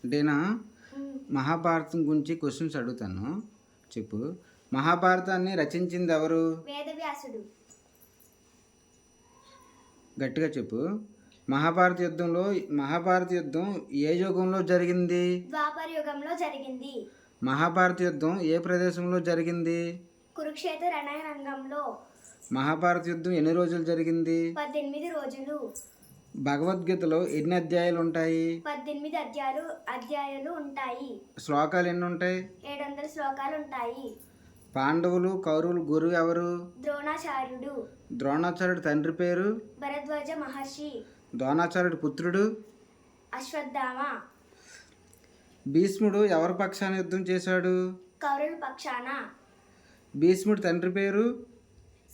అంటేనా మహాభారతం గురించి క్వశ్చన్స్ అడుగుతాను, చెప్పు. మహాభారతాన్ని రచించింది ఎవరు? వేదవ్యాసుడు. గట్టిగా చెప్పు. మహాభారత యుద్ధం ఏ యుగంలో జరిగింది? ద్వాపర యుగంలో జరిగింది. మహాభారత యుద్ధం ఏ ప్రదేశంలో జరిగింది? కురుక్షేత్ర రణరంగంలో. మహాభారత యుద్ధం ఎన్ని రోజులు జరిగింది? 18 రోజులు. భగవద్గీతలో ఎన్ని అధ్యాయాలు ఉంటాయి? 18 అధ్యాయాలు ఉంటాయి. శ్లోకాలు ఎన్ని ఉంటాయి? 700 శ్లోకాలు ఉంటాయి. పాండవులు కౌరవులు గురువు ఎవరు? ద్రోణాచార్యుడు. ద్రోణాచార్యుడు తండ్రి పేరు? భరద్వాజ మహర్షి. ద్రోణాచార్యుడు పుత్రుడు? అశ్వత్థామ. భీష్ముడు ఎవరి పక్షాన యుద్ధం చేశాడు? కౌరవుల పక్షాన. భీష్ముడు తండ్రి పేరు?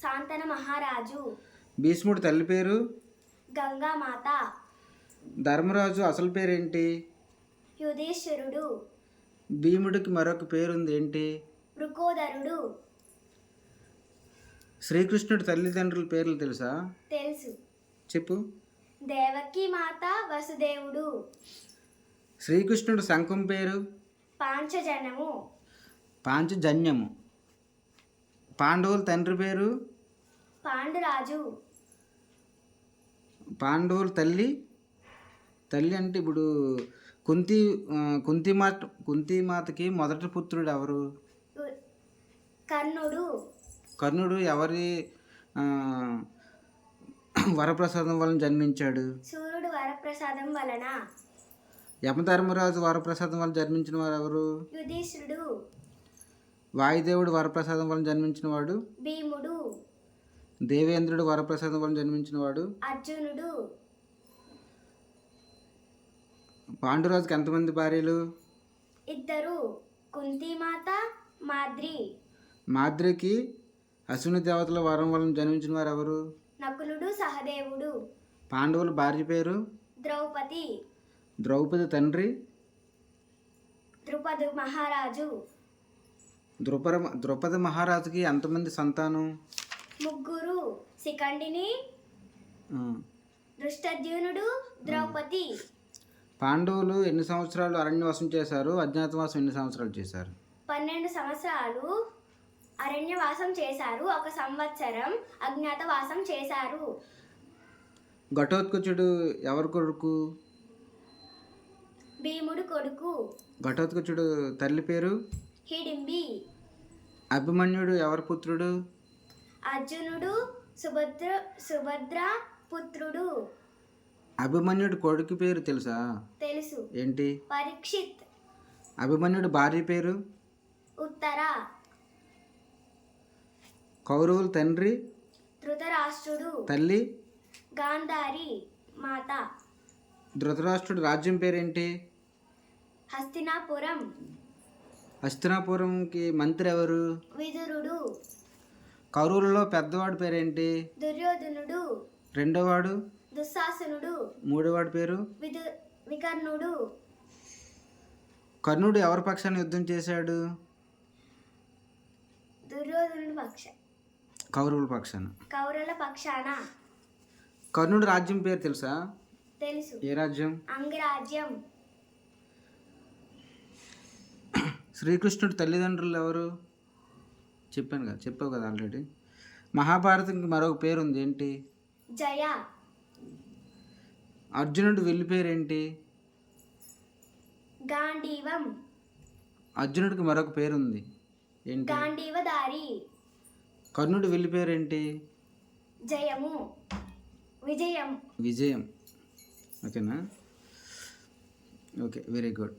శాంతన మహారాజు. భీష్ముడు తల్లి పేరు? గంగామాత. ధర్మరాజు అసలు పేరేంటి? యుధిష్ఠిరుడు. భీముడికి మరొక పేరుంది, ఏంటి? వృకోదరుడు. శ్రీకృష్ణుడి తల్లిదండ్రుల పేర్లు తెలుసా? తెలుసు. చెప్పు. దేవకి మాత, వసుదేవుడు. శ్రీకృష్ణుడు శంఖం పేరు? పాంచజన్యము. పాండవుల తండ్రి పేరు? పాండురాజు. పాండవుల తల్లి అంటే ఇప్పుడు కుంతిమాతకి మొదటి పుత్రుడు ఎవరు? కర్ణుడు. కర్ణుడు ఎవరి వరప్రసాదం వలన జన్మించాడు? సూర్యుడు వరప్రసాదం వలన. యమధర్మరాజు వరప్రసాదం వలన జన్మించిన వారు ఎవరు? యుధిష్ఠిరుడు. వాయుదేవుడు వరప్రసాదం వలన జన్మించిన వాడు? భీముడు. దేవేంద్రుడు వరప్రసాదం వలన జన్మించిన వాడు? అర్జునుడు. పాండురాజుకి ఎంతమంది భార్యలు? 2. కుంతిమాత, మాద్రి. మాద్రికి అశ్విని దేవతల వరం వలన జన్మించిన వారు ఎవరు? నకులుడు, సహదేవుడు. పాండవుల భార్య పేరు? ద్రౌపది. ద్రౌపది తండ్రి? ద్రుపద మహారాజు. ద్రుపద మహారాజుకి ఎంతమంది సంతానం? 3. శిఖండిని, దృష్టద్యుమ్నుడు, ద్రౌపది. పాండవులు ఎన్ని సంవత్సరాలు అరణ్యవాసం చేశారు? అజ్ఞాతవాసం ఎన్ని సంవత్సరాలు చేశారు? 12 సంవత్సరాలు అరణ్యవాసం చేశారు. 1 సంవత్సరం అజ్ఞాతవాసం చేశారు. ఘటోత్కచుడు ఎవరి కొడుకు? భీముడు కొడుకు. ఘటోత్కచుడు తల్లి పేరు? హిడింబి. అభిమన్యుడు ఎవరి పుత్రుడు? అర్జునుడు, సుభద్ర పుత్రుడు. అభిమన్యుడు కొడుకు పేరు తెలుసా? తెలుసు. ఏంటి? పరీక్షిత్. అభిమన్యుడు భార్య పేరు? ఉత్తర. కౌరవుల తండ్రి? ధృతరాష్ట్రుడు. తల్లి? గాంధారి మాత. ధృతరాష్ట్రుడు రాజ్యం పేరేంటి? హస్తినాపురం. హస్తినాపురంకి మంత్రి ఎవరు? విదురుడు. కౌరవులలో పెద్దవాడి పేరేంటి? దుర్యోధనుడు. రెండోవాడు? దుశ్శాసనుడు. మూడోవాడి పేరు? వికర్ణుడు. కర్ణుడు ఎవరి పక్షాన యుద్ధం చేశాడు? దుర్యోధనుడు పక్ష. కౌరవుల పక్షాన. కౌరవుల పక్షాన. కర్ణుడు రాజ్యం పేరు తెలుసా? తెలుసు. ఏ రాజ్యం? అంగరాజ్యం. శ్రీకృష్ణుడు తల్లిదండ్రులు ఎవరు? చెప్పావు కదా ఆల్రెడీ. మహాభారతంకి మరొక పేరు ఉంది, ఏంటి? జయ. అర్జునుడు విల్లు పేరేంటి? గాంధీవం. అర్జునుడికి మరొక పేరుంది, ఏంటి? గాంధీవధారి. కర్ణుడు విల్లు పేరేంటి? జయము. విజయం. ఓకేనా? Okay, very good.